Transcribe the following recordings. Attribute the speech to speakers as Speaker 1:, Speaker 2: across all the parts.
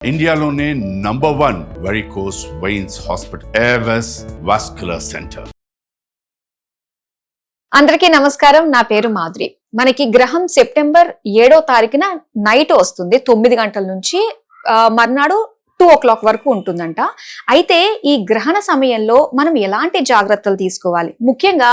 Speaker 1: ఇండియాలోనే #1 varicose veins hospital Avis vascular centre.
Speaker 2: అందరికీ నమస్కారం. నా పేరు మాధురి. మనకి గ్రహం సెప్టెంబర్ 7వ తారీఖున నైట్ వస్తుంది 9 గంటల నుంచి మర్నాడు 2 o'clock వరకు ఉంటుందంట. అయితే ఈ గ్రహణ సమయంలో మనం ఎలాంటి జాగ్రత్తలు తీసుకోవాలి? ముఖ్యంగా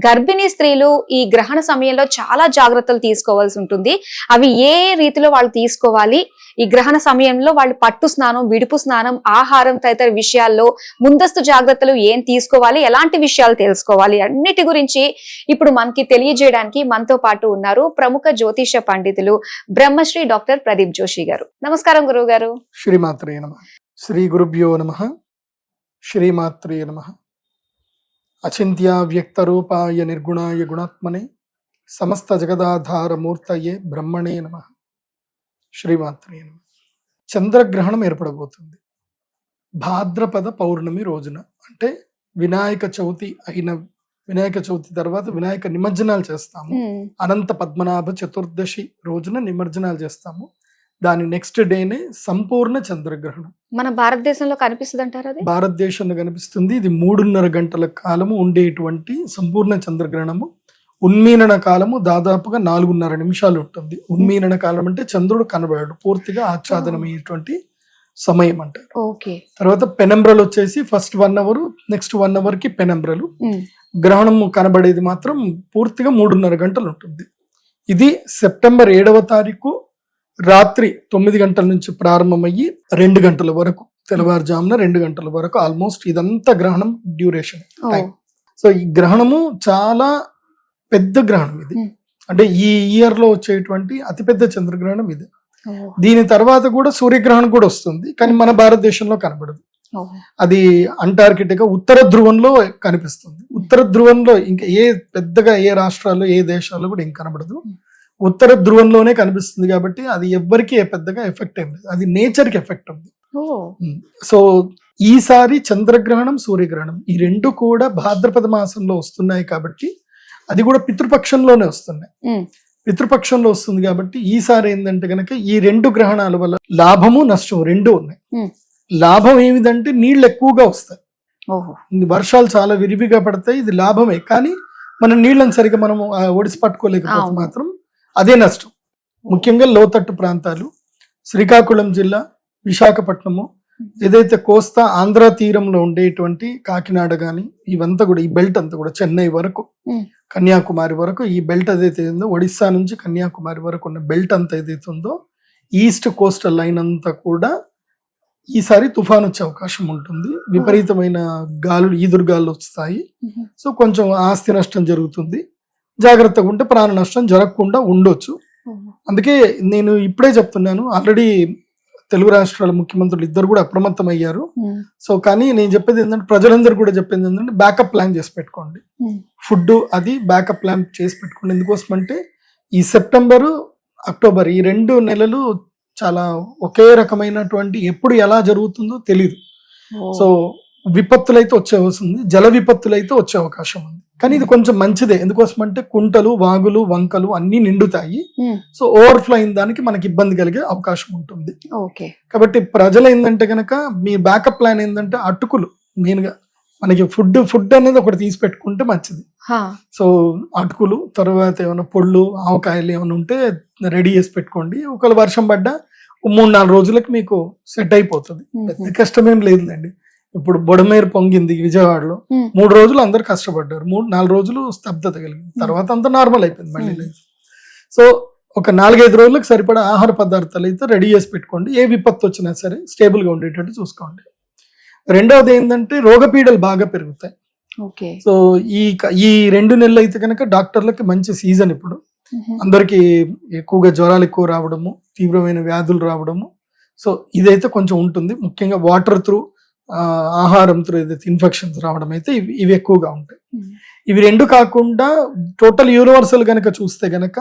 Speaker 2: గర్భిణీ స్త్రీలు ఈ గ్రహణ సమయంలో చాలా జాగ్రత్తలు తీసుకోవాల్సి ఉంటుంది. అవి ఏ రీతిలో వాళ్ళు తీసుకోవాలి? ఈ గ్రహణ సమయంలో వాళ్ళు పట్టు స్నానం, విడుపు స్నానం, ఆహారం తదితర విషయాల్లో ముందస్తు జాగ్రత్తలు ఏం తీసుకోవాలి, ఎలాంటి విషయాలు తెలుసుకోవాలి, అన్నిటి గురించి ఇప్పుడు మనకి తెలియజేయడానికి మనతో పాటు ఉన్నారు ప్రముఖ జ్యోతిష పండితులు బ్రహ్మశ్రీ డాక్టర్ ప్రదీప్ జోషి గారు. నమస్కారం గురువు గారు.
Speaker 3: శ్రీమాత్రే నమః. శ్రీ గురుభ్యో నమః. శ్రీమాత్రే నమః. అచింత్య వ్యక్త రూపాయ నిర్గుణాయ గుణాత్మనే సమస్త జగదాధార మూర్తయే బ్రహ్మణే నమః. శ్రీమాత్రే నమః. చంద్రగ్రహణం ఏర్పడబోతుంది భాద్రపద పౌర్ణమి రోజున. అంటే వినాయక చవితి తర్వాత వినాయక నిమజ్జనాలు చేస్తాము. అనంత పద్మనాభ చతుర్దశి రోజున నిమజ్జనాలు చేస్తాము. దాని నెక్స్ట్ డేనే సంపూర్ణ చంద్రగ్రహణం
Speaker 2: మన భారతదేశంలో కనిపిస్తుంది అంటారు. అది
Speaker 3: భారతదేశంలో కనిపిస్తుంది. ఇది 3.5 గంటల కాలము ఉండేటువంటి సంపూర్ణ చంద్రగ్రహణము. ఉన్మీలన కాలము దాదాపుగా 4.5 నిమిషాలు ఉంటుంది. ఉన్మీలన కాలం అంటే చంద్రుడు కనబడాడు, పూర్తిగా ఆచ్ఛాదనమైనటువంటి సమయం అంటారు. తర్వాత పెనంబ్రలు వచ్చేసి ఫస్ట్ 1 hour, నెక్స్ట్ 1 hour కి పెనంబ్రలు. గ్రహణము కనబడేది మాత్రం పూర్తిగా 3.5 గంటలు ఉంటుంది. ఇది సెప్టెంబర్ 7వ తారీఖు రాత్రి 9 గంటల నుంచి ప్రారంభమయ్యి 2 గంటల వరకు, తెల్లవారుజామున 2 గంటల వరకు ఆల్మోస్ట్ ఇదంతా గ్రహణం డ్యూరేషన్ టైం. సో ఈ గ్రహణము చాలా పెద్ద గ్రహణం ఇది. అంటే ఈ ఇయర్ లో వచ్చేటువంటి అతిపెద్ద చంద్రగ్రహణం ఇది. దీని తర్వాత కూడా సూర్యగ్రహణం కూడా వస్తుంది, కానీ మన భారతదేశంలో కనబడదు. అది అంటార్కిటికా ఉత్తర ధ్రువంలో కనిపిస్తుంది. ఉత్తర ధ్రువంలో ఇంకా పెద్దగా ఏ రాష్ట్రాల్లో ఏ దేశాల్లో కూడా ఏం కనబడదు. ఉత్తర ధ్రువంలోనే కనిపిస్తుంది కాబట్టి అది ఎవ్వరికి పెద్దగా ఎఫెక్ట్ ఏం లేదు. అది నేచర్ కి ఎఫెక్ట్ ఉంది. సో ఈసారి చంద్రగ్రహణం, సూర్యగ్రహణం ఈ రెండు కూడా భాద్రపద మాసంలో వస్తున్నాయి కాబట్టి, అది కూడా పితృపక్షంలోనే వస్తున్నాయి. పితృపక్షంలో వస్తుంది కాబట్టి ఈసారి ఏంటంటే కనుక ఈ 2 గ్రహణాల వల్ల లాభము నష్టం 2 ఉన్నాయి. లాభం ఏమిటంటే నీళ్లు ఎక్కువగా వస్తాయి, వర్షాలు చాలా విరివిగా పడతాయి, ఇది లాభమే. కానీ మన నీళ్ళని సరిగా మనం ఒడిసి పట్టుకోలేకపోతే మాత్రం అదే నష్టం. ముఖ్యంగా లోతట్టు ప్రాంతాలు, శ్రీకాకుళం జిల్లా, విశాఖపట్నము, ఏదైతే కోస్తా ఆంధ్ర తీరంలో ఉండేటువంటి కాకినాడ గాని ఇవంతా కూడా, ఈ బెల్ట్ అంతా కూడా చెన్నై వరకు, కన్యాకుమారి వరకు, ఈ బెల్ట్ ఏదైతే ఉందో ఒడిస్సా నుంచి కన్యాకుమారి వరకు ఉన్న బెల్ట్ అంతా ఏదైతే ఉందో, ఈస్ట్ కోస్టల్ లైన్ అంతా కూడా ఈసారి తుఫాన్ వచ్చే అవకాశం ఉంటుంది. విపరీతమైన గాలులు, ఈదురుగాలు వస్తాయి. సో కొంచెం ఆస్తి నష్టం జరుగుతుంది. జాగ్రత్తగా ఉంటే ప్రాణ నష్టం జరగకుండా ఉండొచ్చు. అందుకే నేను ఇప్పుడే చెప్తున్నాను, ఆల్రెడీ తెలుగు రాష్ట్రాల ముఖ్యమంత్రులు ఇద్దరు కూడా అప్రమత్తం అయ్యారు. సో కానీ నేను చెప్పేది ఏంటంటే, ప్రజలందరూ కూడా చెప్పేది ఏంటంటే, బ్యాకప్ ప్లాన్ చేసి పెట్టుకోండి. ఫుడ్ అది బ్యాకప్ ప్లాన్ చేసి పెట్టుకోండి. ఎందుకోసం అంటే ఈ సెప్టెంబరు, అక్టోబర్ ఈ 2 నెలలు చాలా ఒకే రకమైనటువంటి, ఎప్పుడు ఎలా జరుగుతుందో తెలియదు. సో విపత్తులైతే వచ్చే వస్తుంది, జల విపత్తులైతే వచ్చే అవకాశం ఉంది. కానీ ఇది కొంచెం మంచిదే. ఎందుకోసం అంటే కుంటలు, వాగులు, వంకలు అన్ని నిండుతాయి. సో ఓవర్ఫ్లో అయిన దానికి మనకి ఇబ్బంది కలిగే అవకాశం ఉంటుంది. కాబట్టి ప్రజలు ఏంటంటే కనుక మీ బ్యాకప్ ప్లాన్ ఏంటంటే అటుకులు, మెయిన్ గా మనకి ఫుడ్ అనేది ఒకటి తీసి పెట్టుకుంటే మంచిది. సో అటుకులు, తర్వాత ఏమైనా పొళ్ళు, ఆవకాయలు ఏమైనా ఉంటే రెడీ చేసి పెట్టుకోండి. ఒకవేళ వర్షం పడ్డా 3-4 రోజులకి మీకు సెట్ అయిపోతుంది. పెద్ద కష్టమేం లేదులేండి. ఇప్పుడు బొడమేరు పొంగింది విజయవాడలో, 3 రోజులు అందరు కష్టపడ్డారు, 3-4 రోజులు స్తబ్దత కలిగింది. తర్వాత అంతా నార్మల్ అయిపోయింది మళ్ళీ లైఫ్. సో ఒక 4-5 రోజులకు సరిపడా ఆహార పదార్థాలు అయితే రెడీ చేసి పెట్టుకోండి. ఏ విపత్తు వచ్చినా సరే స్టేబుల్ గా ఉండేటట్టు చూసుకోండి. రెండవది ఏంటంటే, రోగపీడలు బాగా పెరుగుతాయి. సో ఈ 2 నెలలు అయితే కనుక డాక్టర్లకి మంచి సీజన్. ఇప్పుడు అందరికి ఎక్కువగా జ్వరాలు ఎక్కువ రావడము, తీవ్రమైన వ్యాధులు రావడము. సో ఇదైతే కొంచెం ఉంటుంది. ముఖ్యంగా వాటర్ త్రూ, ఆహారం త్రూ ఏదైతే ఇన్ఫెక్షన్స్ రావడం అయితే ఇవి ఎక్కువగా ఉంటాయి. ఇవి 2 కాకుండా టోటల్ యూనివర్సల్ గనక చూస్తే గనక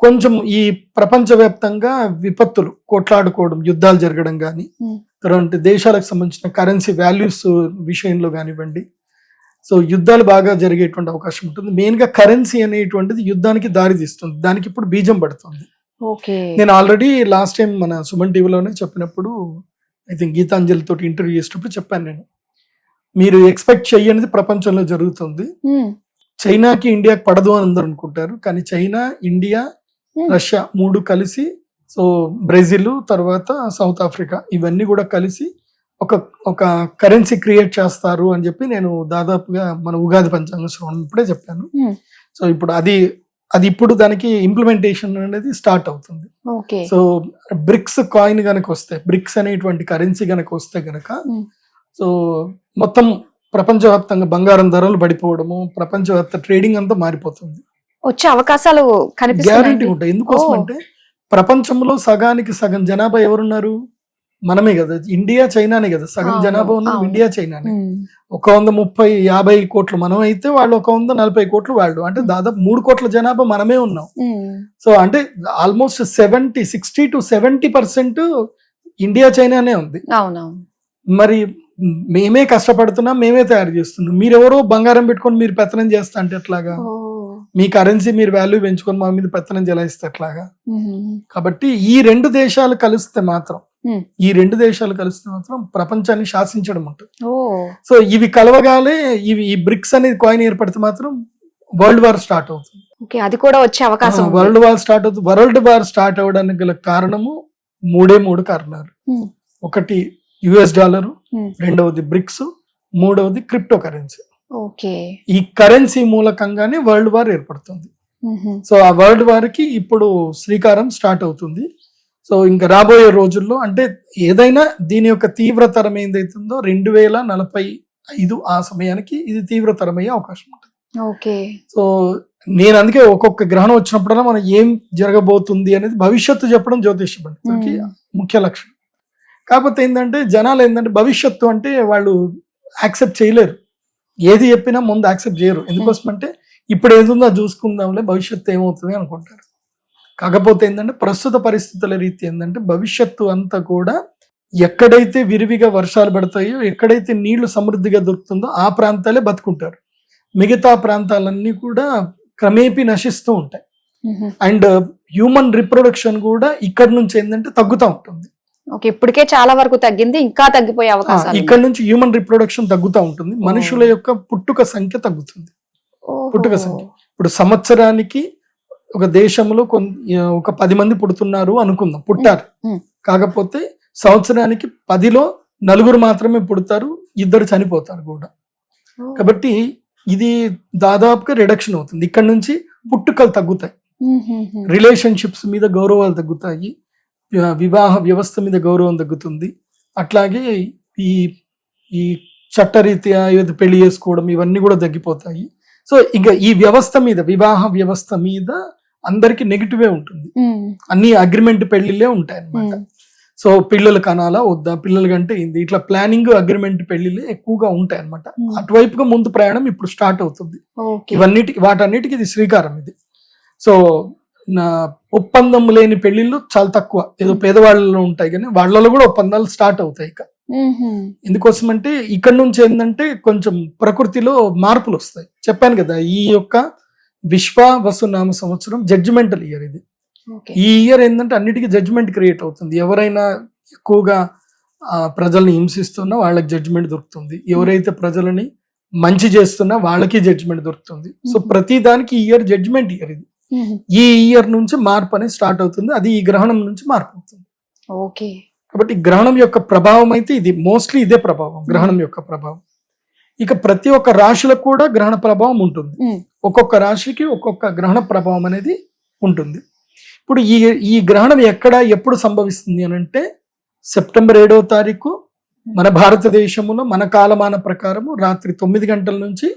Speaker 3: కొంచెం ఈ ప్రపంచవ్యాప్తంగా విపత్తులు, కొట్లాడుకోవడం, యుద్ధాలు జరగడం కానీ, తర్వాత దేశాలకు సంబంధించిన కరెన్సీ వాల్యూస్ విషయంలో కానివ్వండి, సో యుద్ధాలు బాగా జరిగేటువంటి అవకాశం ఉంటుంది. మెయిన్ గా కరెన్సీ అనేటువంటిది యుద్ధానికి దారి తీస్తుంది. దానికి ఇప్పుడు బీజం పడుతుంది.
Speaker 2: ఓకే.
Speaker 3: నేను ఆల్రెడీ లాస్ట్ టైం మన సుమన్ టీవీలోనే చెప్పినప్పుడు ఐ థింక్ గీతాంజలి తోటి ఇంటర్వ్యూ చేసినప్పుడు చెప్పాను నేను, మీరు ఎక్స్పెక్ట్ చెయ్యనిది ప్రపంచంలో జరుగుతుంది. చైనాకి ఇండియాకి పడదు అని అందరూ అనుకుంటారు, కానీ చైనా, ఇండియా, రష్యా 3 కలిసి, సో బ్రెజిల్, తర్వాత సౌత్ ఆఫ్రికా, ఇవన్నీ కూడా కలిసి ఒక కరెన్సీ క్రియేట్ చేస్తారు అని చెప్పి నేను దాదాపుగా మన ఉగాది పంచాంగ శ్రవణం ఇప్పుడే చెప్పాను. సో ఇప్పుడు అది ఇప్పుడు దానికి ఇంప్లిమెంటేషన్ అనేది స్టార్ట్ అవుతుంది. సో బ్రిక్స్ కాయిన్ గనక వస్తే, బ్రిక్స్ అనేటువంటి కరెన్సీ గనక వస్తే గనక, సో మొత్తం ప్రపంచవ్యాప్తంగా బంగారం ధరలు పడిపోవడము, ప్రపంచవ్యాప్త ట్రేడింగ్ అంతా మారిపోతుంది.
Speaker 2: వచ్చే అవకాశాలు
Speaker 3: గ్యారంటీ ఉంటాయి. ఎందుకోసం అంటే ప్రపంచంలో సగానికి సగం జనాభా ఎవరున్నారు? మనమే కదా, ఇండియా చైనానే కదా, సగం జనాభా ఉన్నది ఇండియా చైనానే. 130-50 కోట్లు మనం అయితే, వాళ్ళు 140 కోట్లు వాళ్ళు, అంటే దాదాపు 3 కోట్ల జనాభా మనమే ఉన్నాం. సో అంటే ఆల్మోస్ట్ 60 to 70% ఇండియా చైనానే ఉంది. మరి మేమే కష్టపడుతున్నాం, మేమే తయారు చేస్తున్నాం. మీరెవరో బంగారం పెట్టుకొని మీరు పెత్తనం చేస్తా అంటే ఎట్లాగా? మీ కరెన్సీ మీరు వాల్యూ పెంచుకొని మా మీద పెత్తనం జలాయిస్తే ఎట్లాగా? కాబట్టి ఈ రెండు దేశాలు కలిస్తే మాత్రం ప్రపంచాన్ని శాసించడం ఉంటుంది. సో ఇవి కలవగానే ఈ బ్రిక్స్ అనేది కాయిన్ ఏర్పడితే మాత్రం వరల్డ్ వార్ స్టార్ట్ అవుతుంది.
Speaker 2: అది కూడా వచ్చే అవకాశం.
Speaker 3: వరల్డ్ వార్ స్టార్ట్ అవుతుంది. వరల్డ్ వార్ స్టార్ట్ అవడానికి గల కారణము 3 కారణాలు. ఒకటి US డాలరు, రెండవది బ్రిక్స్, మూడవది క్రిప్టో కరెన్సీ. ఈ కరెన్సీ మూలకంగానే వరల్డ్ వార్ ఏర్పడుతుంది. సో ఆ వరల్డ్ వార్ కి ఇప్పుడు శ్రీకారం స్టార్ట్ అవుతుంది. సో ఇంకా రాబోయే రోజుల్లో, అంటే ఏదైనా దీని యొక్క తీవ్రతరం ఏదైతుందో 2045 ఆ సమయానికి ఇది తీవ్రతరమయ్యే అవకాశం ఉంటుంది. సో నేను అందుకే ఒక్కొక్క గ్రహణం వచ్చినప్పుడల్లా మనం ఏం జరగబోతుంది అనేది భవిష్యత్తు చెప్పడం జ్యోతిష్య పండితులకి ముఖ్య లక్ష్యం. కాకపోతే ఏంటంటే జనాలు ఏంటంటే భవిష్యత్తు అంటే వాళ్ళు యాక్సెప్ట్ చేయలేరు, ఏది చెప్పినా ముందు యాక్సెప్ట్ చేయరు. ఎందుకోసం అంటే ఇప్పుడు ఏదుందో చూసుకుందాంలే, భవిష్యత్తు ఏమవుతుంది అనుకుంటారు. కాకపోతే ఏంటంటే ప్రస్తుత పరిస్థితుల రీతి ఏంటంటే భవిష్యత్తు అంతా కూడా ఎక్కడైతే విరివిగా వర్షాలు పడతాయో, ఎక్కడైతే నీళ్లు సమృద్ధిగా దొరుకుతుందో ఆ ప్రాంతాలే బతుకుంటారు. మిగతా ప్రాంతాలన్నీ కూడా క్రమేపీ నశిస్తూ ఉంటాయి. అండ్ హ్యూమన్ రిప్రొడక్షన్ కూడా ఇక్కడ నుంచి ఏంటంటే తగ్గుతూ ఉంటుంది.
Speaker 2: ఇప్పటికే చాలా వరకు తగ్గింది, ఇంకా తగ్గిపోయే అవకాశం.
Speaker 3: ఇక్కడ నుంచి హ్యూమన్ రిప్రొడక్షన్ తగ్గుతూ ఉంటుంది. మనుషుల యొక్క పుట్టుక సంఖ్య తగ్గుతుంది. పుట్టుక సంఖ్య ఇప్పుడు సంవత్సరానికి ఒక దేశంలో ఒక 10 మంది పుడుతున్నారు అనుకుందాం, పుట్టారు. కాకపోతే సంవత్సరానికి 10లో 4 మాత్రమే పుడతారు, 2 చనిపోతారు కూడా. కాబట్టి ఇది దాదాపుగా రిడక్షన్ అవుతుంది. ఇక్కడ నుంచి పుట్టుకలు తగ్గుతాయి, రిలేషన్షిప్స్ మీద గౌరవాలు తగ్గుతాయి, వివాహ వ్యవస్థ మీద గౌరవం తగ్గుతుంది. అట్లాగే ఈ చట్టరీత్యా పెళ్లి చేసుకోవడం ఇవన్నీ కూడా తగ్గిపోతాయి. సో ఇంకా ఈ వ్యవస్థ మీద, వివాహ వ్యవస్థ మీద అందరికి నెగిటివే ఉంటుంది. అన్ని అగ్రిమెంట్ పెళ్లిళ్ళే ఉంటాయి అన్నమాట. సో పిల్లలు కనాలా వద్దా, పిల్లల కంటే ఏంది, ఇట్లా ప్లానింగ్ అగ్రిమెంట్ పెళ్లిళ్ళే ఎక్కువగా ఉంటాయి అన్నమాట. అటువైపుగా ముందు ప్రయాణం ఇప్పుడు స్టార్ట్ అవుతుంది. వాటన్నిటికి ఇది శ్రీకారం ఇది. సో ఒప్పందం లేని పెళ్లిళ్ళు చాలా తక్కువ, ఏదో పేదవాళ్ళలో ఉంటాయి, కానీ వాళ్ళలో కూడా ఒప్పందాలు స్టార్ట్ అవుతాయి. ఇక ఎందుకోసం అంటే ఇక్కడ నుంచి ఏంటంటే కొంచెం ప్రకృతిలో మార్పులు వస్తాయి. చెప్పాను కదా, ఈ యొక్క విశ్వావసునామ సంవత్సరం జడ్జిమెంటల్ ఇయర్ ఇది. ఈ ఇయర్ ఏంటంటే అన్నిటికీ జడ్జిమెంట్ క్రియేట్ అవుతుంది. ఎవరైనా ఎక్కువగా ప్రజల్ని హింసిస్తున్నా వాళ్ళకి జడ్జిమెంట్ దొరుకుతుంది, ఎవరైతే ప్రజలని మంచి చేస్తున్నా వాళ్ళకి జడ్జిమెంట్ దొరుకుతుంది. సో ప్రతి దానికి ఈ ఇయర్ జడ్జిమెంట్ ఇయర్ ఇది. ఈ ఇయర్ నుంచి మార్పు అనేది స్టార్ట్ అవుతుంది. అది ఈ గ్రహణం నుంచి మార్పు అవుతుంది. కాబట్టి గ్రహణం యొక్క ప్రభావం అయితే ఇది, మోస్ట్లీ ఇదే ప్రభావం, గ్రహణం యొక్క ప్రభావం. ఇక ప్రతి ఒక్క రాశులకు కూడా గ్రహణ ప్రభావం ఉంటుంది. ఒక్కొక్క రాశికి ఒక్కొక్క గ్రహణ ప్రభావం అనేది ఉంటుంది. ఇప్పుడు ఈ గ్రహణం ఎక్కడ ఎప్పుడు సంభవిస్తుంది అని అంటే సెప్టెంబర్ 7వ తారీఖు మన భారతదేశంలో మన కాలమాన ప్రకారము రాత్రి 9 గంటల నుంచి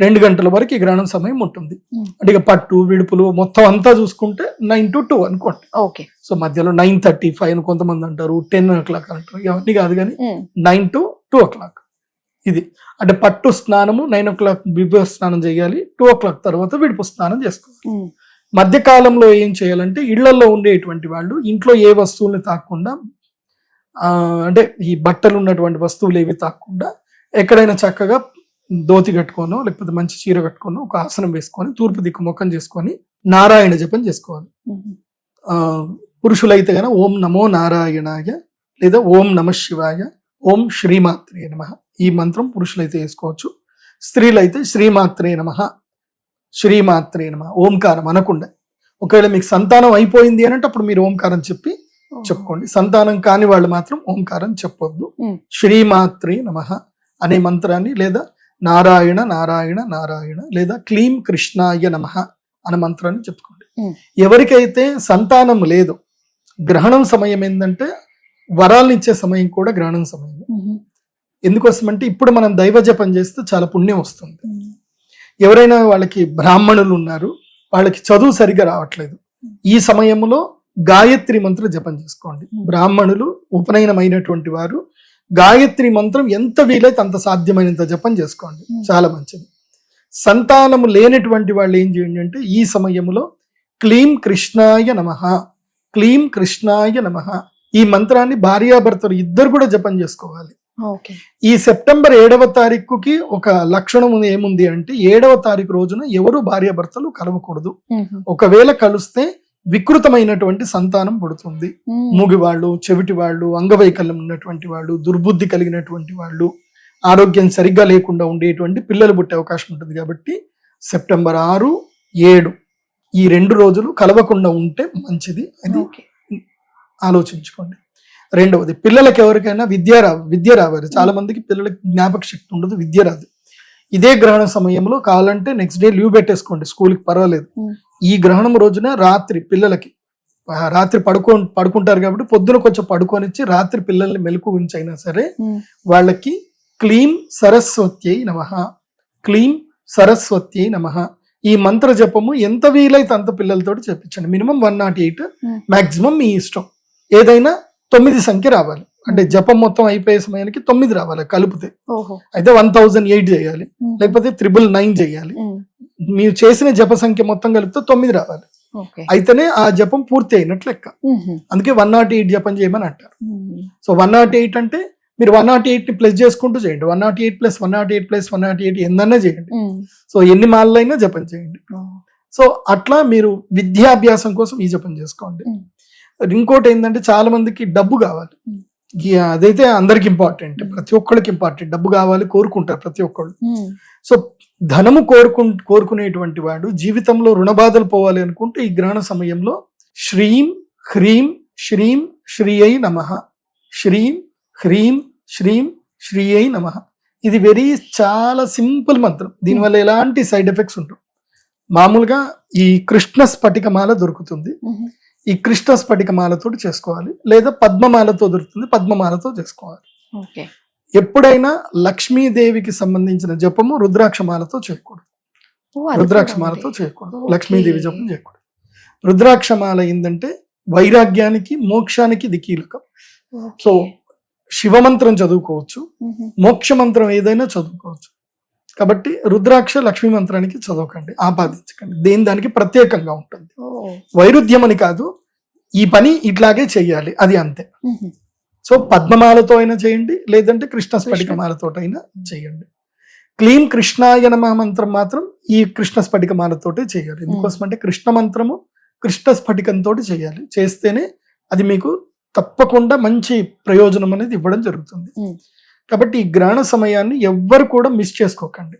Speaker 3: 2 గంటల వరకు ఈ గ్రహణం సమయం ఉంటుంది. అంటే ఇక పట్టు విడుపులు మొత్తం అంతా చూసుకుంటే 9 to 2 అనుకోండి. సో మధ్యలో 9:35 అని కొంతమంది అంటారు, 10 o'clock అంటారు, ఇవన్నీ కాదు, కానీ 9 to 2 o'clock ఇది. అంటే పట్టు స్నానము 9 o'clock విభవ స్నానం చేయాలి, 2 o'clock తర్వాత విడుపు స్నానం చేసుకోవాలి. మధ్య కాలంలో ఏం చేయాలంటే ఇళ్లలో ఉండేటువంటి వాళ్ళు ఇంట్లో ఏ వస్తువుల్ని తాకుండా, అంటే ఈ బట్టలు ఉన్నటువంటి వస్తువులు ఏవి తాకుండా ఎక్కడైనా చక్కగా ధోతి కట్టుకోనో లేకపోతే మంచి చీర కట్టుకోనో ఒక ఆసనం వేసుకొని తూర్పు దిక్కు ముఖం చేసుకొని నారాయణ జపం చేసుకోవాలి. పురుషులైతే గన ఓం నమో నారాయణాయ లేదా ఓం నమ శివాయ, ఓం శ్రీమాత్రే నమః ఈ మంత్రం పురుషులైతే వేసుకోవచ్చు. స్త్రీలైతే శ్రీమాత్రే నమః, శ్రీమాత్రే నమః ఓంకారం అనకుండా. ఒకవేళ మీకు సంతానం అయిపోయింది అని అంటే అప్పుడు మీరు ఓంకారం చెప్పుకోండి. సంతానం కాని వాళ్ళు మాత్రం ఓంకారం చెప్పొద్దు. శ్రీమాత్రే నమః అనే మంత్రాన్ని లేదా నారాయణ నారాయణ నారాయణ లేదా క్లీం కృష్ణాయ నమః అనే మంత్రాన్ని చెప్పుకోండి. ఎవరికైతే సంతానం లేదు, గ్రహణం సమయం ఏంటంటే వరాలను ఇచ్చే సమయం కూడా గ్రహణం సమయం. ఎందుకోసమంటే ఇప్పుడు మనం దైవ జపం చేస్తే చాలా పుణ్యం వస్తుంది. ఎవరైనా వాళ్ళకి బ్రాహ్మణులు ఉన్నారు, వాళ్ళకి చదువు సరిగ్గా రావట్లేదు, ఈ సమయంలో గాయత్రి మంత్రం జపం చేసుకోండి. బ్రాహ్మణులు, ఉపనయనమైనటువంటి వారు గాయత్రి మంత్రం ఎంత వీలైతే అంత సాధ్యమైనంత జపం చేసుకోండి, చాలా మంచిది. సంతానము లేనటువంటి వాళ్ళు ఏం చేయండి అంటే ఈ సమయంలో క్లీం కృష్ణాయ నమః, క్లీం కృష్ణాయ నమః ఈ మంత్రాన్ని భార్యాభర్తలు ఇద్దరు కూడా జపం చేసుకోవాలి. ఈ సెప్టెంబర్ 7వ తారీఖుకి ఒక లక్షణం ఏముంది అంటే 7వ తారీఖు రోజున ఎవరు భార్యాభర్తలు కలవకూడదు. ఒకవేళ కలిస్తే వికృతమైనటువంటి సంతానం పుడుతుంది. మూగివాళ్ళు, చెవిటి వాళ్ళు, అంగవైకల్యం ఉన్నటువంటి వాళ్ళు, దుర్బుద్ధి కలిగినటువంటి వాళ్ళు, ఆరోగ్యం సరిగ్గా లేకుండా ఉండేటువంటి పిల్లలు పుట్టే అవకాశం ఉంటుంది. కాబట్టి సెప్టెంబర్ 6, 7 ఈ 2 రోజులు కలవకుండా ఉంటే మంచిది. అది ఆలోచించుకోండి. రెండవది, పిల్లలకి ఎవరికైనా విద్య రావాలి. చాలా మందికి పిల్లలకి జ్ఞాపక శక్తి ఉండదు, విద్య రాదు. ఇదే గ్రహణ సమయంలో కావాలంటే నెక్స్ట్ డే లీవ్ పెట్టేసుకోండి, స్కూల్కి పర్వాలేదు. ఈ గ్రహణం రోజున రాత్రి పిల్లలకి రాత్రి పడుకుంటారు కాబట్టి పొద్దున కొంచెం పడుకొనిచ్చి రాత్రి పిల్లల్ని మెలకు ఉంచైనా సరే వాళ్ళకి క్లీం సరస్వత్యై నమః, క్లీం సరస్వత్యై నమః ఈ మంత్ర జపము ఎంత వీలైతే అంత పిల్లలతో చెప్పించండి. మినిమం 108, మాక్సిమం మీ ఇష్టం. ఏదైనా 9 సంఖ్య రావాలి, అంటే జపం మొత్తం అయిపోయే సమయానికి 9 రావాలి కలిపితే. అయితే 1008 చేయాలి, లేకపోతే 999 చేయాలి. మీరు చేసిన జప సంఖ్య మొత్తం కలిపితే 9 రావాలి. అయితేనే ఆ జపం పూర్తి అయినట్లు లెక్క. అందుకే 108 జపం చేయమని అంటారు. సో 108 అంటే మీరు 108 ని ప్లస్ చేసుకుంటూ చేయండి. 108 + 108 + 108 ఎన్నైనా చేయండి. సో ఎన్ని మాలైనా జపం చేయండి. సో అట్లా మీరు విద్యాభ్యాసం కోసం ఈ జపం చేసుకోండి. ఇంకోటి ఏంటంటే చాలా మందికి డబ్బు కావాలి, అదైతే అందరికి ఇంపార్టెంట్, ప్రతి ఒక్కరికి ఇంపార్టెంట్. డబ్బు కావాలి కోరుకుంటారు ప్రతి ఒక్కళ్ళు. సో ధనము కోరుకునేటువంటి వాడు జీవితంలో రుణబాధలు పోవాలి అనుకుంటే ఈ గ్రహణ సమయంలో శ్రీం హ్రీం శ్రీం శ్రీయై నమః, శ్రీం హ్రీం శ్రీం శ్రీయై నమః ఇది చాలా సింపుల్ మంత్రం. దీనివల్ల ఎలాంటి సైడ్ ఎఫెక్ట్స్ ఉండవు. మామూలుగా ఈ కృష్ణ స్ఫటికమాల దొరుకుతుంది, ఈ కృష్ణ స్ఫటికమాలతో చేసుకోవాలి, లేదా పద్మమాలతో దొరుకుతుంది, పద్మమాలతో చేసుకోవాలి. ఎప్పుడైనా లక్ష్మీదేవికి సంబంధించిన జపము రుద్రాక్షమాలతో చేయకూడదు, రుద్రాక్షమాలతో చేయకూడదు, లక్ష్మీదేవి జపం చేయకూడదు. రుద్రాక్షమాల ఏంటంటే వైరాగ్యానికి, మోక్షానికి ఇది కీలకం. సో శివమంత్రం చదువుకోవచ్చు, మోక్ష మంత్రం ఏదైనా చదువుకోవచ్చు. కాబట్టి రుద్రాక్ష లక్ష్మీ మంత్రానికి చదవకండి, ఆపాదించకండి. దానికి ప్రత్యేకంగా ఉంటుంది. వైరుధ్యం అని కాదు, ఈ పని ఇట్లాగే చెయ్యాలి, అది అంతే. సో పద్మమాలతో అయినా చేయండి, లేదంటే కృష్ణ స్ఫటికమాలతో అయినా చేయండి. క్లీం కృష్ణాయ నమః మంత్రం మాత్రం ఈ కృష్ణ స్ఫటికమాలతోటే చేయాలి. ఎందుకోసం అంటే కృష్ణ మంత్రము కృష్ణ స్ఫటికంతో చేయాలి. చేస్తేనే అది మీకు తప్పకుండా మంచి ప్రయోజనం అనేది ఇవ్వడం జరుగుతుంది. కాబట్టి ఈ గ్రహణ సమయాన్ని ఎవ్వరు కూడా మిస్ చేసుకోకండి.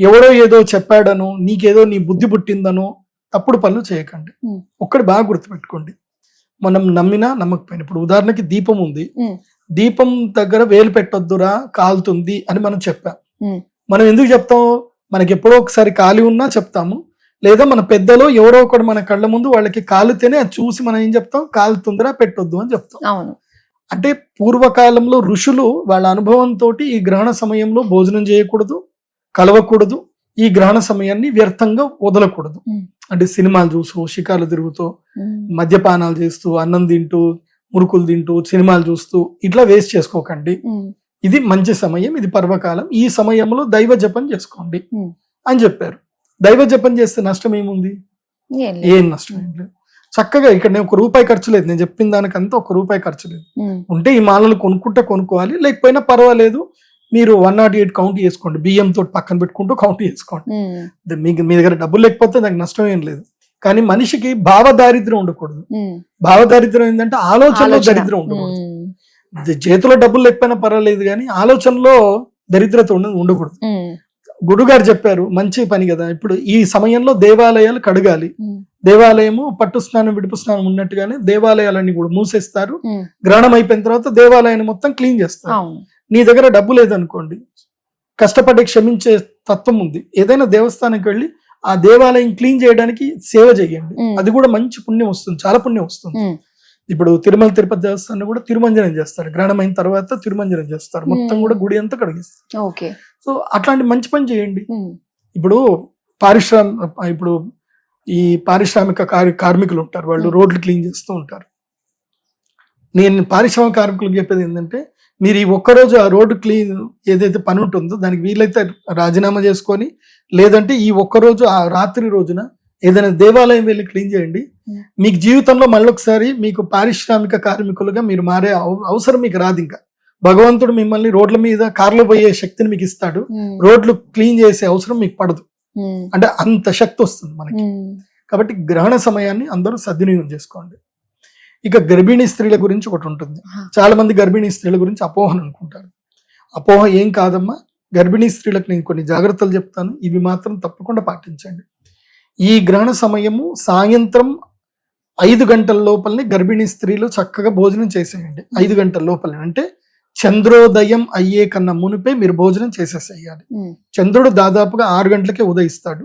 Speaker 3: ఎవరో ఏదో చెప్పాడనో, నీకేదో నీ బుద్ధి పుట్టిందనో తప్పుడు పనులు చేయకండి. ఒక్కటి బాగా గుర్తుపెట్టుకోండి, మనం నమ్మినా నమ్మకపోయినా, ఇప్పుడు ఉదాహరణకి దీపం ఉంది, దీపం దగ్గర వేలు పెట్టొద్దురా కాలుతుంది అని మనం చెప్పాం. మనం ఎందుకు చెప్తాం? మనకి ఎప్పుడో ఒకసారి కాలి ఉన్నా చెప్తాము, లేదా మన పెద్దలో ఎవరో ఒకటి మన కళ్ళ ముందు వాళ్ళకి కాలుతేనే అది చూసి మనం ఏం చెప్తాం, కాలుతుందిరా పెట్టొద్దు అని చెప్తాం.
Speaker 2: అవును.
Speaker 3: అంటే పూర్వకాలంలో ఋషులు వాళ్ళ అనుభవంతో ఈ గ్రహణ సమయంలో భోజనం చేయకూడదు, కలవకూడదు, ఈ గ్రహణ సమయాన్ని వ్యర్థంగా వదలకూడదు. అంటే సినిమాలు చూస్తూ, షికార్లు తిరుగుతూ, మద్యపానాలు చేస్తూ, అన్నం తింటూ, మురుకులు తింటూ, సినిమాలు చూస్తూ ఇట్లా వేస్ట్ చేసుకోకండి. ఇది మంచి సమయం, ఇది పర్వకాలం, ఈ సమయంలో దైవ జపం చేసుకోండి అని చెప్పారు. దైవ జపం చేస్తే నష్టం ఏముంది? ఏం నష్టం ఏం లేదు. చక్కగా ఇక్కడ నేను ₹1 ఖర్చు లేదు, నేను చెప్పిన దానికంతా ₹1 ఖర్చు లేదు. ఉంటే ఈ మాలలు కొనుక్కోవాలి, లేకపోయినా పర్వాలేదు. మీరు 108 కౌంట్ చేసుకోండి, బియ్యంతో పక్కన పెట్టుకుంటూ కౌంట్ చేసుకోండి. మీ దగ్గర డబ్బులు లేకపోతే దానికి నష్టం ఏం లేదు. కానీ మనిషికి భావదారిద్ర్యం ఉండకూడదు. భావదారిద్ర్యం ఏంటంటే ఆలోచనలో దరిద్రం ఉండకూడదు. చేతిలో డబ్బులు లేకపోయినా పర్వాలేదు కానీ ఆలోచనలో దరిద్రత ఉండకూడదు. గురుగారు చెప్పారు, మంచి పని కదా. ఇప్పుడు ఈ సమయంలో దేవాలయాలు కడగాలి. దేవాలయము పట్టు స్నానం విడుపు స్నానం ఉన్నట్టుగానే దేవాలయాలన్నీ కూడా మూసేస్తారు. గ్రహణం అయిపోయిన తర్వాత దేవాలయాన్ని మొత్తం క్లీన్ చేస్తారు. నీ దగ్గర డబ్బు లేదనుకోండి, కష్టపడి క్షమించే తత్వం ఉంది. ఏదైనా దేవస్థానానికి వెళ్ళి ఆ దేవాలయం క్లీన్ చేయడానికి సేవ చేయండి. అది కూడా మంచి పుణ్యం వస్తుంది, చాలా పుణ్యం వస్తుంది. ఇప్పుడు తిరుమల తిరుపతి దేవస్థానం కూడా తిరుమంజనం చేస్తారు. గ్రహణం అయిన తర్వాత తిరుమంజనం చేస్తారు, మొత్తం కూడా గుడి అంతా కడిగిస్తారు. సో అట్లాంటి మంచి పని చేయండి. ఇప్పుడు ఈ పారిశ్రామిక కార్మికులు ఉంటారు, వాళ్ళు రోడ్లు క్లీన్ చేస్తూ ఉంటారు. నేను పారిశ్రామిక కార్మికులకు చెప్పేది ఏంటంటే, మీరు ఈ ఒక్కరోజు ఆ రోడ్డు క్లీన్ ఏదైతే పని ఉంటుందో దానికి వీలైతే రాజీనామా చేసుకొని, లేదంటే ఈ ఒక్కరోజు ఆ రాత్రి రోజున ఏదైనా దేవాలయం వెళ్ళి క్లీన్ చేయండి. మీకు జీవితంలో మళ్ళొకసారి మీకు పారిశ్రామిక కార్మికులుగా మీరు మారే అవసరం మీకు రాదు. ఇంకా భగవంతుడు మిమ్మల్ని రోడ్ల మీద కార్లు పోయే శక్తిని మీకు ఇస్తాడు, రోడ్లు క్లీన్ చేసే అవసరం మీకు పడదు. అంటే అంత శక్తి వస్తుంది మనకి. కాబట్టి గ్రహణ సమయాన్ని అందరూ సద్వినియోగం చేసుకోండి. ఇక గర్భిణీ స్త్రీల గురించి ఒకటి ఉంటుంది. చాలా మంది గర్భిణీ స్త్రీల గురించి అపోహను అనుకుంటారు. అపోహ ఏం కాదమ్మా. గర్భిణీ స్త్రీలకు నేను కొన్ని జాగ్రత్తలు చెప్తాను, ఇవి మాత్రం తప్పకుండా పాటించండి. ఈ గ్రహణ సమయము సాయంత్రం 5 గంటల లోపలనే గర్భిణీ స్త్రీలు చక్కగా భోజనం చేసేయండి. 5 గంటల లోపలనే అంటే చంద్రోదయం అయ్యే కన్నా మునిపే మీరు భోజనం చేసేసేయాలి. చంద్రుడు దాదాపుగా 6 గంటలకే ఉదయిస్తాడు.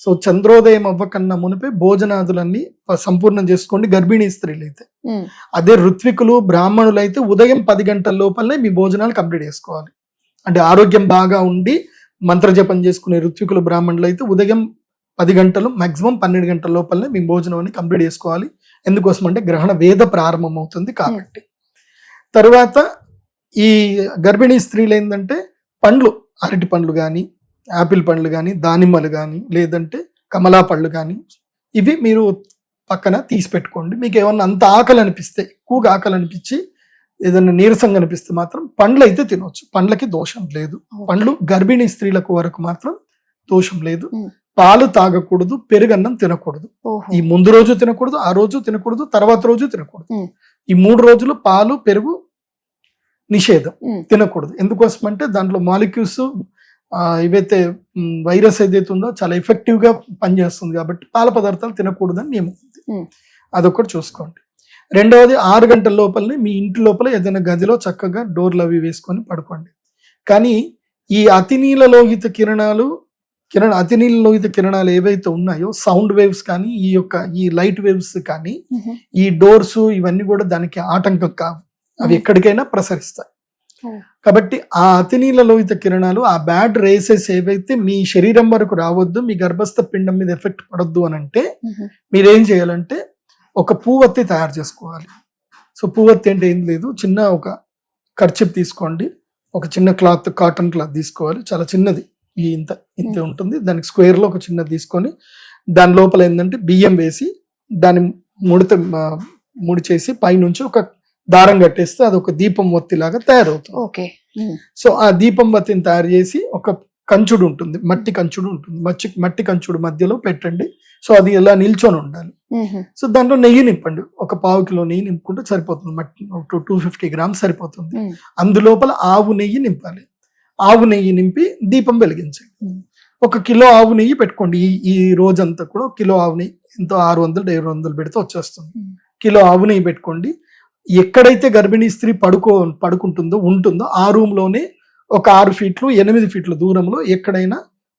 Speaker 3: సో చంద్రోదయం అవ్వకన్నా మునిపే భోజనాదులన్నీ సంపూర్ణం చేసుకోండి గర్భిణీ స్త్రీలు అయితే. అదే ఋత్వికులు బ్రాహ్మణులు అయితే ఉదయం 10 గంటల లోపలనే మీ భోజనాలు కంప్లీట్ చేసుకోవాలి. అంటే ఆరోగ్యం బాగా ఉండి మంత్రజపం చేసుకునే ఋత్వికులు బ్రాహ్మణులు అయితే ఉదయం 10 గంటలు మాక్సిమం 12 గంటల లోపలనే మీ భోజనం అని కంప్లీట్ చేసుకోవాలి. ఎందుకోసం అంటే గ్రహణ వేద ప్రారంభం అవుతుంది కాబట్టి. తర్వాత ఈ గర్భిణీ స్త్రీలు ఏంటంటే పండ్లు, అరటి పండ్లు కానీ, యాపిల్ పండ్లు కానీ, దానిమ్మలు కానీ, లేదంటే కమలా పళ్ళు కానీ, ఇవి మీరు పక్కన తీసి పెట్టుకోండి. మీకు ఏమన్నా అంత ఆకలి అనిపిస్తే, ఎక్కువగా ఆకలి అనిపించి ఏదైనా నీరసంగా అనిపిస్తే మాత్రం పండ్లు అయితే తినవచ్చు. పండ్లకి దోషం లేదు. పండ్లు గర్భిణీ స్త్రీలకు వరకు మాత్రం దోషం లేదు. పాలు తాగకూడదు, పెరుగన్నం తినకూడదు. ఈ ముందు రోజు తినకూడదు, ఆ రోజు తినకూడదు, తర్వాత రోజు తినకూడదు. ఈ 3 రోజులు పాలు పెరుగు నిషేధం, తినకూడదు. ఎందుకోసం అంటే దాంట్లో మాలిక్యూల్స్ ఏవైతే వైరస్ ఏదైతే ఉందో చాలా ఎఫెక్టివ్ గా పనిచేస్తుంది కాబట్టి పాల పదార్థాలు తినకూడదని నియమం ఉంది. అదొకటి చూసుకోండి. రెండవది 6 గంటల లోపలనే మీ ఇంటి లోపల ఏదైనా గదిలో చక్కగా డోర్లు అవి వేసుకొని పడుకోండి. కానీ ఈ అతినీల లోహిత కిరణాలు ఏవైతే ఉన్నాయో, సౌండ్ వేవ్స్ కానీ, ఈ లైట్ వేవ్స్ కానీ, ఈ డోర్స్ ఇవన్నీ కూడా దానికి ఆటంకం కావు. అవి ఎక్కడికైనా ప్రసరిస్తాయి. కాబట్టి ఆ అతినీల లోహిత కిరణాలు, ఆ బ్యాడ్ రేసెస్ ఏవైతే మీ శరీరం వరకు రావద్దు, మీ గర్భస్థ పిండం మీద ఎఫెక్ట్ పడొద్దు అని అంటే మీరేం చేయాలంటే ఒక పువ్వొత్తి తయారు చేసుకోవాలి. సో పువ్వొత్తి అంటే ఏం లేదు, చిన్న ఒక కర్చిప్ తీసుకోండి, ఒక చిన్న కాటన్ క్లాత్ తీసుకోవాలి, చాలా చిన్నది, ఇంత ఉంటుంది. దానికి స్క్వేర్ లో ఒక చిన్నది తీసుకొని దాని లోపల ఏంటంటే బియ్యం వేసి దాన్ని ముడిచేసి పైనుంచి ఒక దారం కట్టేస్తే అది ఒక దీపం వత్తిలాగా తయారవుతుంది. సో ఆ దీపం వత్తిని తయారు చేసి ఒక కంచుడు ఉంటుంది, మట్టి కంచుడు ఉంటుంది, మట్టి కంచుడు మధ్యలో పెట్టండి. సో అది ఎలా నిల్చొని ఉండాలి. సో దాంట్లో నెయ్యి నింపండి, ఒక 1/4 కిలో నెయ్యి నింపుకుంటే సరిపోతుంది. మట్టి 250 గ్రామ్స్ సరిపోతుంది. అందులోపల ఆవు నెయ్యి నింపాలి. ఆవు నెయ్యి నింపి దీపం వెలిగించండి. 1 కిలో ఆవు నెయ్యి పెట్టుకోండి. ఈ రోజంతా కూడా 1 కిలో ఆవు నెయ్యి ఎంతో 600-700 పెడితే వచ్చేస్తుంది. కిలో ఆవు నెయ్యి పెట్టుకోండి. ఎక్కడైతే గర్భిణీ స్త్రీ ఉంటుందో ఆ రూమ్ లోనే ఒక 6 ఫీట్లు 8 ఫీట్ల దూరంలో ఎక్కడైనా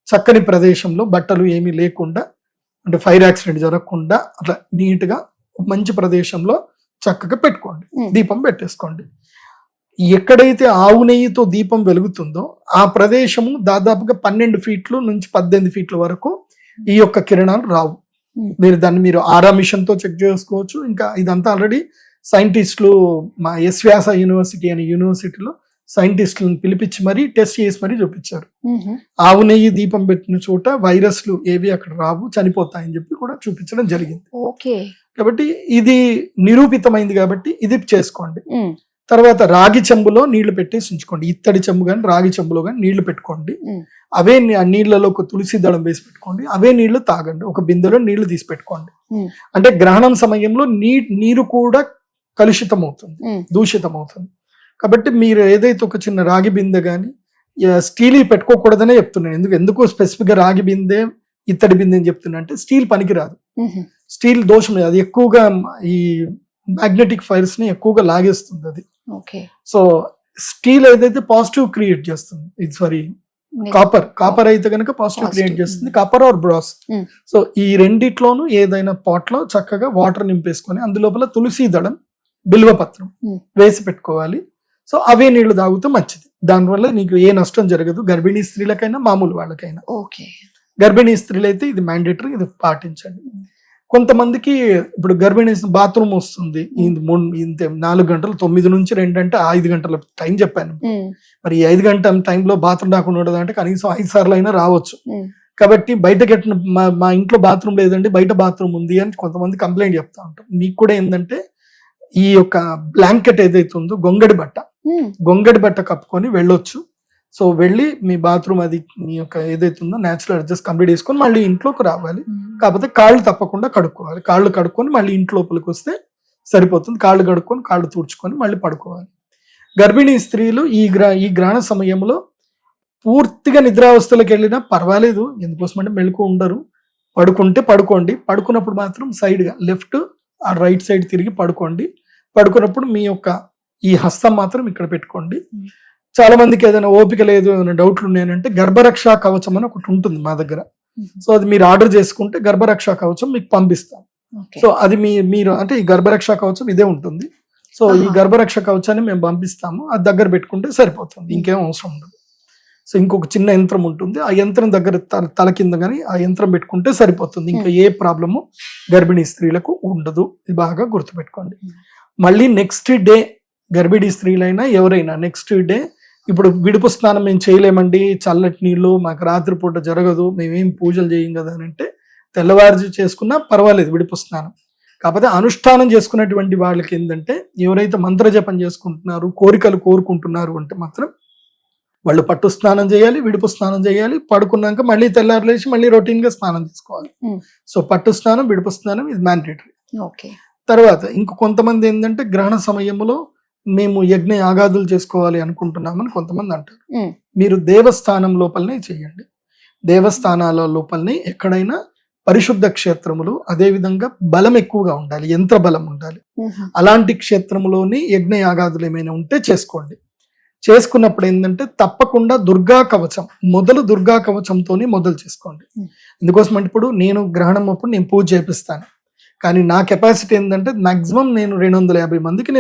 Speaker 3: చక్కని ప్రదేశంలో, బట్టలు ఏమీ లేకుండా, అంటే ఫైర్ యాక్సిడెంట్ జరగకుండా అట్లా నీట్ గా మంచి ప్రదేశంలో చక్కగా పెట్టుకోండి, దీపం పెట్టేసుకోండి. ఎక్కడైతే ఆవు నెయ్యితో దీపం వెలుగుతుందో ఆ ప్రదేశము దాదాపుగా 12 ఫీట్లు నుంచి 18 ఫీట్ల వరకు ఈ యొక్క కిరణాలు రావు. మీరు ఆరా మిషన్ తో చెక్ చేసుకోవచ్చు. ఇంకా ఇదంతా ఆల్రెడీ సైంటిస్టులు, మా ఎస్వ్యాస యూనివర్సిటీ అనే యూనివర్సిటీలో సైంటిస్టులను పిలిపించి మరీ టెస్ట్ చేసి మరీ చూపించారు. ఆవు నెయ్యి దీపం పెట్టిన చోట వైరస్లు ఏవి అక్కడ రావు, చనిపోతాయని చెప్పి కూడా చూపించడం జరిగింది. కాబట్టి ఇది నిరూపితమైంది కాబట్టి ఇది చేసుకోండి. తర్వాత రాగి చెంబులో నీళ్లు పెట్టేసి ఉంచుకోండి. ఇత్తడి చెంబు కానీ రాగి చెంబులో కానీ నీళ్లు పెట్టుకోండి. అవే ఆ నీళ్లలో ఒక తులసి దళం వేసి పెట్టుకోండి. అవే నీళ్లు తాగండి. ఒక బిందెలో నీళ్లు తీసి పెట్టుకోండి. అంటే గ్రహణం సమయంలో నీరు కూడా కలుషితం అవుతుంది, దూషితం అవుతుంది. కాబట్టి మీరు ఏదైతే ఒక చిన్న రాగి బిందె కానీ స్టీల్ పెట్టుకోకూడదనే చెప్తున్నాను. ఎందుకు స్పెసిఫిక్ గా రాగి బిందె ఇత్తడి బిందె అని చెప్తున్నా అంటే స్టీల్ పనికిరాదు. స్టీల్ దోషం లేదు, అది ఎక్కువగా ఈ మ్యాగ్నెటిక్ ఫైర్స్ ని ఎక్కువగా లాగేస్తుంది అది. సో స్టీల్ ఏదైతే పాజిటివ్ క్రియేట్ చేస్తుంది, ఇది సారీ కాపర్ అయితే కనుక పాజిటివ్ క్రియేట్ చేస్తుంది, కాపర్ ఆర్ బ్రాస్. సో ఈ రెండిట్లోనూ ఏదైనా పాట్ లో చక్కగా వాటర్ నింపేసుకొని అందులోపల తులసి దళం బిల్వపత్రం వేసి పెట్టుకోవాలి. సో అవే నీళ్లు తాగుతూ మంచిది. దానివల్ల నీకు ఏ నష్టం జరగదు, గర్భిణీ స్త్రీలకైనా మామూలు వాళ్ళకైనా. గర్భిణీ స్త్రీలు అయితే ఇది మ్యాండేటరీ, ఇది పాటించండి. కొంతమందికి ఇప్పుడు గర్భిణీ బాత్రూమ్ వస్తుంది, 4 గంటలు 9 నుంచి 2 అంటే 5 గంటల టైం చెప్పాను. మరి 5 గంటల టైంలో బాత్రూమ్ రాకుండా ఉండదు అంటే కనీసం 5 సార్లు అయినా రావచ్చు. కాబట్టి బయటకి మా ఇంట్లో బాత్రూమ్ లేదండి, బయట బాత్రూమ్ ఉంది అని కొంతమంది కంప్లైంట్ చెప్తా ఉంటారు. మీకు కూడా ఏంటంటే ఈ యొక్క బ్లాంకెట్ ఏదైతే ఉందో గొంగడి బట్ట కప్పుకొని వెళ్ళొచ్చు. సో వెళ్ళి మీ బాత్రూమ్ అది మీ యొక్క ఏదైతే ఉందో న్యాచురల్ అడ్జస్ట్ కంప్లీట్ చేసుకొని మళ్ళీ ఇంట్లోకి రావాలి. కాకపోతే కాళ్ళు తప్పకుండా కడుక్కోవాలి. కాళ్ళు కడుక్కొని మళ్ళీ ఇంట్లోపలికి వస్తే సరిపోతుంది. కాళ్ళు కడుక్కొని కాళ్ళు తుడుచుకొని మళ్ళీ పడుకోవాలి. గర్భిణీ స్త్రీలు ఈ గ్రహణ సమయంలో పూర్తిగా నిద్రావస్థలకు వెళ్ళినా పర్వాలేదు, ఎందుకోసమంటే మెలకు ఉండరు. పడుకుంటే పడుకోండి. పడుకున్నప్పుడు మాత్రం సైడ్గా లెఫ్ట్ ఆ రైట్ సైడ్ తిరిగి పడుకోండి. పడుకున్నప్పుడు మీ యొక్క ఈ హస్తం మాత్రం ఇక్కడ పెట్టుకోండి. చాలా మందికి ఏదైనా ఓపిక లేదు, ఏదైనా డౌట్లు ఉన్నాయంటే గర్భరక్షా కవచం అని ఒకటి ఉంటుంది మా దగ్గర. సో అది మీరు ఆర్డర్ చేసుకుంటే గర్భరక్షా కవచం మీకు పంపిస్తాం. సో అది మీరు అంటే ఈ గర్భరక్షా కవచం ఇదే ఉంటుంది. సో ఈ గర్భరక్ష కవచాన్ని మేము పంపిస్తాము, అది దగ్గర పెట్టుకుంటే సరిపోతుంది, ఇంకేం అవసరం ఉండదు. సో ఇంకొక చిన్న యంత్రం ఉంటుంది, ఆ యంత్రం దగ్గర తల కింద కానీ ఆ యంత్రం పెట్టుకుంటే సరిపోతుంది. ఇంకా ఏ ప్రాబ్లము గర్భిణీ స్త్రీలకు ఉండదు. ఇది బాగా గుర్తుపెట్టుకోండి. మళ్ళీ నెక్స్ట్ డే గర్భిణీ స్త్రీలైనా ఎవరైనా నెక్స్ట్ డే ఇప్పుడు విడుపు స్నానం మేము చేయలేమండి, చల్లటి నీళ్ళు మాకు రాత్రిపూట జరగదు, మేమేం పూజలు చేయం కదా అని అంటే తెల్లవారు చేసుకున్నా పర్వాలేదు విడుపు స్నానం. కాకపోతే అనుష్ఠానం చేసుకున్నటువంటి వాళ్ళకి ఏంటంటే ఎవరైతే మంత్రజపం చేసుకుంటున్నారు, కోరికలు కోరుకుంటున్నారు అంటే మాత్రం వాళ్ళు పట్టు స్నానం చేయాలి, విడుపు స్నానం చేయాలి. పడుకున్నాక మళ్ళీ తెల్లారు లేచి మళ్ళీ రొటీన్ గా స్నానం చేసుకోవాలి. సో పట్టు స్నానం, విడుపు స్నానం ఇది మ్యాండేటరీ. తర్వాత ఇంక కొంతమంది ఏంటంటే గ్రహణ సమయంలో మేము యజ్ఞ యాగాదులు చేసుకోవాలి అనుకుంటున్నామని కొంతమంది అంటారు. మీరు దేవస్థానం లోపలనే చేయండి. దేవస్థానాల లోపలనే ఎక్కడైనా పరిశుద్ధ క్షేత్రములు, అదే విధంగా బలం ఎక్కువగా ఉండాలి, యంత్ర బలం ఉండాలి. అలాంటి క్షేత్రములోని యజ్ఞ యాగాదులు ఏమైనా ఉంటే చేసుకోండి. చేసుకున్నప్పుడు ఏంటంటే తప్పకుండా దుర్గా కవచం, దుర్గా కవచంతోనే మొదలు చేసుకోండి. ఎందుకోసం అంటే ఇప్పుడు నేను గ్రహణం అప్పుడు నేను పూజ చేపిస్తాను, కానీ నా కెపాసిటీ ఏంటంటే మాక్సిమం నేను 250 మందికి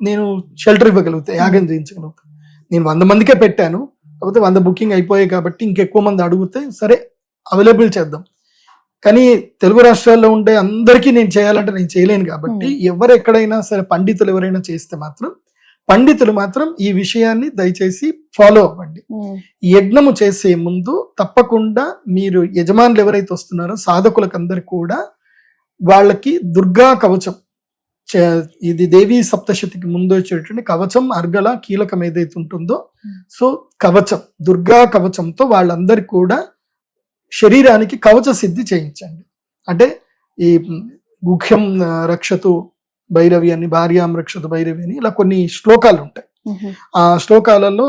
Speaker 3: నేను షెల్టర్ ఇవ్వగలుగుతాను, యాగం చేయించగలుగుతాను. నేను 100 మందికే పెట్టాను, కాకపోతే 100 బుకింగ్ అయిపోయాయి కాబట్టి ఇంకెక్కువ మంది అడిగితే సరే అవైలబుల్ చేద్దాం. కానీ తెలుగు రాష్ట్రాల్లో ఉండే అందరికీ నేను చేయాలంటే నేను చేయలేను. కాబట్టి ఎవరు ఎక్కడైనా సరే పండితులు ఎవరైనా చేస్తే మాత్రం పండితులు మాత్రం ఈ విషయాన్ని దయచేసి ఫాలో అవ్వండి. యజ్ఞము చేసే ముందు తప్పకుండా మీరు యజమానులు ఎవరైతే వస్తున్నారో సాధకులకు అందరు కూడా వాళ్ళకి దుర్గా కవచం, ఇది దేవీ సప్తశతికి ముందు వచ్చేటువంటి కవచం అర్గల కీలకం ఏదైతే ఉంటుందో, సో కవచం దుర్గా కవచంతో వాళ్ళందరికీ కూడా శరీరానికి కవచ సిద్ధి చేయించండి. అంటే ఈ గుఖ్యం రక్షతు భైరవి అని, భార్యాం రక్షతు భైరవి అని ఇలా కొన్ని శ్లోకాలు ఉంటాయి. ఆ శ్లోకాలలో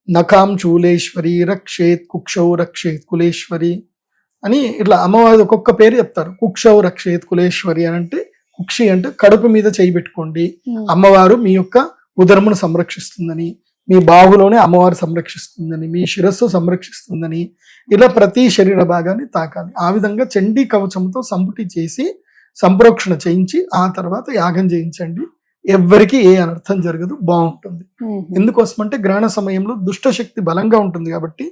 Speaker 3: నకాం చూలేశ్వరి రక్షేత్ కుక్షౌ రక్షేత్ కులేశ్వరి అని ఇట్లా అమ్మవారి ఒక్కొక్క పేరు చెప్తారు. కుక్షౌ రక్షేత్ కులేశ్వరి అని అంటే కుక్షి అంటే కడుపు మీద చేయి పెట్టుకోండి, అమ్మవారు మీ యొక్క ఉదరమును సంరక్షిస్తుందని, మీ బాహులోనే అమ్మవారు సంరక్షిస్తుందని, మీ శిరస్సు సంరక్షిస్తుందని, ఇలా ప్రతి శరీర భాగాన్ని తాకాలి. ఆ విధంగా చండీ కవచంతో సంపుటి చేసి సంప్రోక్షణ చేయించి ఆ తర్వాత యాగం చేయించండి. ఎవ్వరికి ఏ అనర్థం జరగదు, బాగుంటుంది. ఎందుకోసమంటే గ్రహణ సమయంలో దుష్టశక్తి బలంగా ఉంటుంది కాబట్టి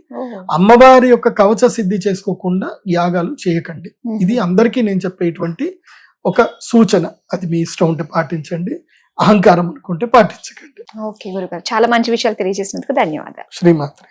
Speaker 3: అమ్మవారి యొక్క కవచ సిద్ధి చేసుకోకుండా యాగాలు చేయకండి. ఇది అందరికీ నేను చెప్పేటువంటి ఒక సూచన. అది మీ ఇష్టం ఉంటే పాటించండి, అహంకారం అనుకుంటే పాటించకండి.
Speaker 2: ఓకే గురుగారు, చాలా మంచి విషయాలు తెలియజేసినందుకు ధన్యవాదాలు.
Speaker 3: శ్రీమాత్రే.